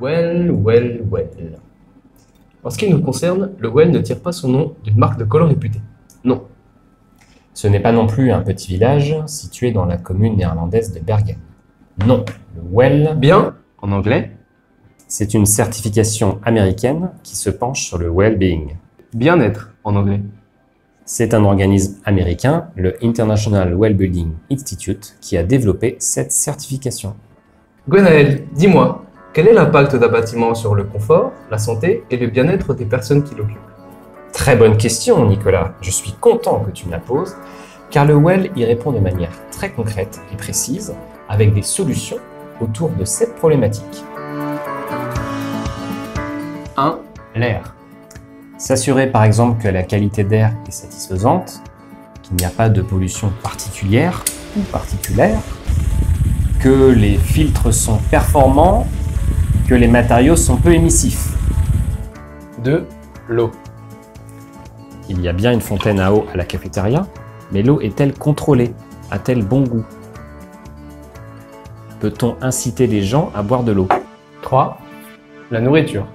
Well. En ce qui nous concerne, le Well ne tire pas son nom d'une marque de collant réputée. Non. Ce n'est pas non plus un petit village situé dans la commune néerlandaise de Bergen. Non, le Well, Bien, en anglais. c'est une certification américaine qui se penche sur le well-being. Bien-être, en anglais. C'est un organisme américain, le International Well-Being Institute, qui a développé cette certification. Gwenaël, dis-moi, quel est l'impact d'un bâtiment sur le confort, la santé et le bien-être des personnes qui l'occupent? Très bonne question, Nicolas. Je suis content que tu me la poses, car le Well y répond de manière très concrète et précise, avec des solutions autour de cette problématique. 1. L'air. S'assurer par exemple que la qualité d'air est satisfaisante, qu'il n'y a pas de pollution particulière ou particulière, que les filtres sont performants, que les matériaux sont peu émissifs. 2. L'eau. Il y a bien une fontaine à eau à la cafétéria, mais l'eau est-elle contrôlée? A-t-elle bon goût? Peut-on inciter les gens à boire de l'eau? 3. La nourriture.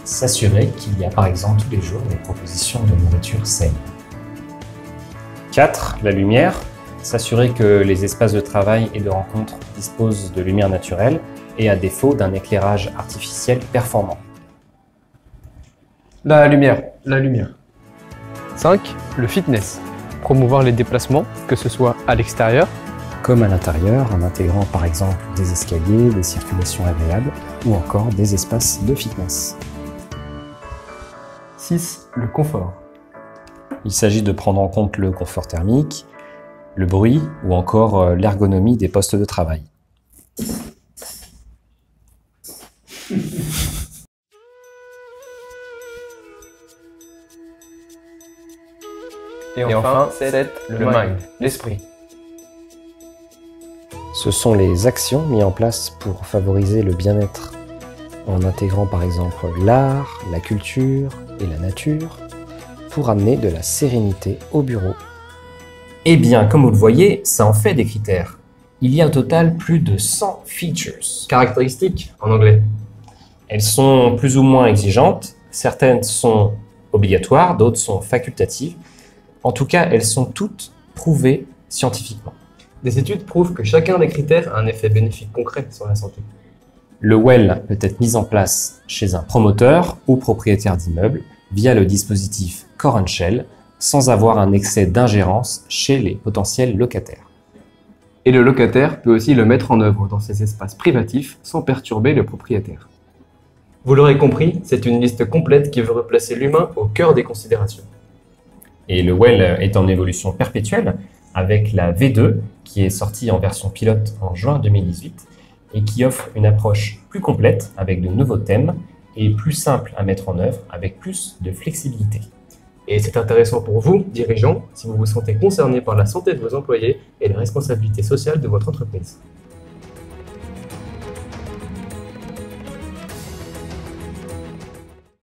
S'assurer qu'il y a par exemple tous les jours des propositions de nourriture saine. 4. La lumière. S'assurer que les espaces de travail et de rencontre disposent de lumière naturelle et à défaut d'un éclairage artificiel performant. La lumière. 5. Le fitness. Promouvoir les déplacements, que ce soit à l'extérieur, Comme à l'intérieur, en intégrant par exemple des escaliers, des circulations agréables ou encore des espaces de fitness. 6. Le confort. Il s'agit de prendre en compte le confort thermique, le bruit ou encore l'ergonomie des postes de travail. Et enfin, 7. Le mind, l'esprit. Ce sont les actions mises en place pour favoriser le bien-être en intégrant par exemple l'art, la culture et la nature pour amener de la sérénité au bureau. Eh bien, comme vous le voyez, ça en fait des critères. Il y a au total plus de 100 features. Caractéristiques, en anglais. Elles sont plus ou moins exigeantes, certaines sont obligatoires, d'autres sont facultatives. En tout cas, elles sont toutes prouvées scientifiquement. Des études prouvent que chacun des critères a un effet bénéfique concret sur la santé. Le Well peut être mis en place chez un promoteur ou propriétaire d'immeuble via le dispositif Core and Shell sans avoir un excès d'ingérence chez les potentiels locataires. Et le locataire peut aussi le mettre en œuvre dans ses espaces privatifs sans perturber le propriétaire. Vous l'aurez compris, c'est une liste complète qui veut replacer l'humain au cœur des considérations. Et le Well est en évolution perpétuelle avec la V2 qui est sortie en version pilote en juin 2018 et qui offre une approche plus complète avec de nouveaux thèmes et plus simple à mettre en œuvre avec plus de flexibilité. Et c'est intéressant pour vous, dirigeants, si vous vous sentez concerné par la santé de vos employés et les responsabilités sociales de votre entreprise.